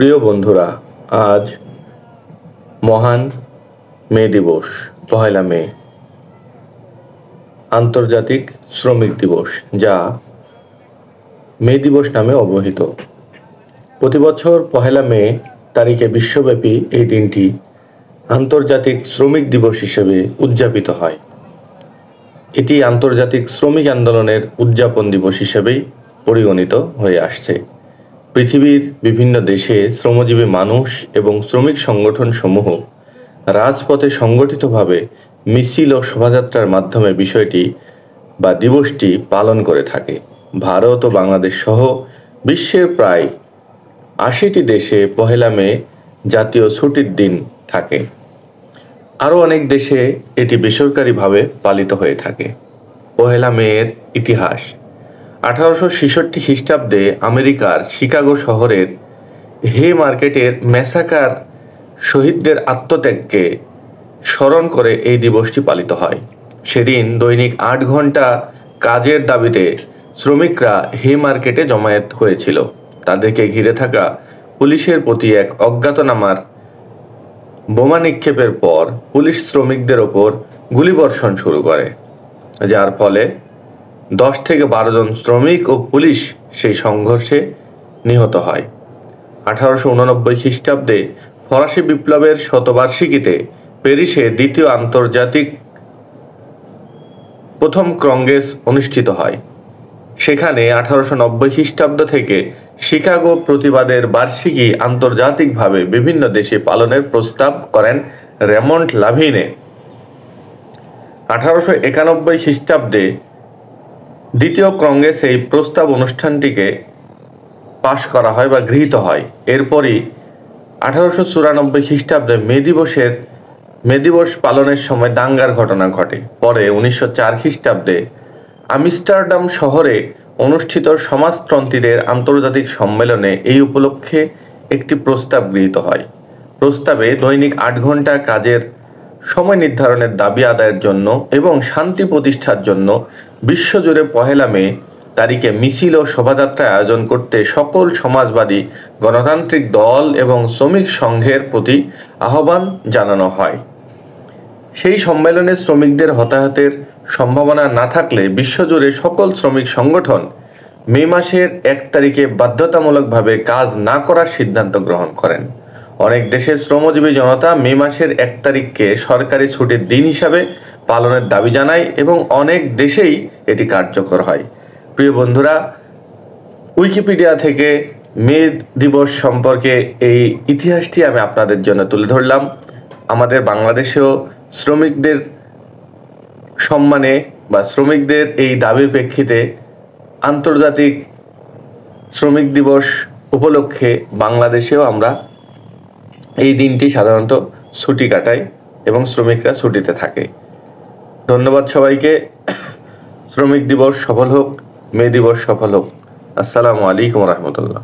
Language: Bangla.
প্রিয় বন্ধুরা, আজ মহান মে দিবস, পহেলা মে, আন্তর্জাতিক শ্রমিক দিবস, যা মে দিবস নামে অবহিত। প্রতি বছর পহেলা মে তারিখে বিশ্বব্যাপী এই দিনটি আন্তর্জাতিক শ্রমিক দিবস হিসেবে উদযাপিত হয়। এটি আন্তর্জাতিক শ্রমিক আন্দোলনের উদযাপন দিবস হিসেবেই পরিগণিত হয়ে আসছে। পৃথিবীর বিভিন্ন দেশে শ্রমজীবী মানুষ এবং শ্রমিক সংগঠনসমূহ রাজপথে সংগঠিতভাবে মিছিল ও শোভাযাত্রার মাধ্যমে বিষয়টি বা দিবসটি পালন করে থাকে। ভারত ও বাংলাদেশ সহ বিশ্বের প্রায় ৮০টি দেশে পহেলা মে জাতীয় ছুটির দিন থাকে। আরও অনেক দেশে এটি বেসরকারিভাবে পালিত হয়ে থাকে। পহেলা মের ইতিহাস: 1866 খ্রিস্টাব্দে আমেরিকার শিকাগো শহরের হে মার্কেটের ম্যাসাকার শহীদদের আত্মত্যাগকে স্মরণ করে এই দিবসটি পালিত হয়। সেদিন দৈনিক ৮ ঘন্টা কাজের দাবিতে শ্রমিকরা হে মার্কেটে জমায়েত হয়েছিল। তাদেরকে ঘিরে থাকা পুলিশের প্রতি এক অজ্ঞাতনামার বোমা নিক্ষেপের পর পুলিশ শ্রমিকদের ওপর গুলিবর্ষণ শুরু করে, যার ফলে 10 থেকে 12 জন শ্রমিক ও পুলিশ সেই সংঘর্ষে নিহত হয়। 1889 খ্রিস্টাব্দে ফরাসি বিপ্লবের শতবার্ষিকীতে প্যারিসে দ্বিতীয় আন্তর্জাতিক প্রথম কংগ্রেস অনুষ্ঠিত হয়। সেখানে 1890 খ্রিস্টাব্দ থেকে শিকাগো প্রতিবাদের বার্ষিকী আন্তর্জাতিকভাবে বিভিন্ন দেশে পালনের প্রস্তাব করেন রেমন্ড লাভিনে। 1891 খ্রিস্টাব্দে দ্বিতীয় কংগ্রেসে এই প্রস্তাব অনুষ্ঠানটিকে পাশ করা হয় বা গৃহীত হয়। এরপরই 1894 খ্রিস্টাব্দে মে দিবস পালনের সময় দাঙ্গার ঘটনা ঘটে। পরে 1904 খ্রিস্টাব্দে আমস্টারডাম শহরে অনুষ্ঠিত সমাজতন্ত্রীদের আন্তর্জাতিক সম্মেলনে এই উপলক্ষে একটি প্রস্তাব গৃহীত হয়। প্রস্তাবে দৈনিক 8 ঘন্টা কাজের সময় নির্ধারণের দাবি আদায়ের জন্য এবং শান্তি প্রতিষ্ঠার জন্য বিশ্বজুড়ে পহেলা মে তারিখে মিছিল ও শোভাযাত্রা আয়োজন করতে সকল সমাজবাদী গণতান্ত্রিক দল এবং শ্রমিক সংঘের প্রতি আহ্বান জানানো হয়। সেই সম্মেলনে শ্রমিকদের হতাহতের সম্ভাবনা না থাকলে বিশ্বজুড়ে সকল শ্রমিক সংগঠন মে মাসের 1 তারিখে বাধ্যতামূলকভাবে কাজ না করার সিদ্ধান্ত গ্রহণ করেন। অনেক দেশের শ্রমজীবী জনতা মে মাসের 1 তারিখকে সরকারি ছুটির দিন হিসাবে পালনের দাবি জানায় এবং অনেক দেশেই এটি কার্যকর হয়। প্রিয় বন্ধুরা, উইকিপিডিয়া থেকে মে দিবস সম্পর্কে এই ইতিহাসটি আমি আপনাদের জন্য তুলে ধরলাম। আমাদের বাংলাদেশেও শ্রমিকদের সম্মানে বা শ্রমিকদের এই দাবির প্রেক্ষিতে আন্তর্জাতিক শ্রমিক দিবস উপলক্ষে বাংলাদেশেও আমরা এই দিনটি সাধারণত ছুটি কাটাই এবং শ্রমিকরা ছুটিতে থাকে। ধন্যবাদ সবাইকে। শ্রমিক দিবস সফল হোক, মে দিবস সফল হোক। আসসালামু আলাইকুম রহমতুল্লাহ।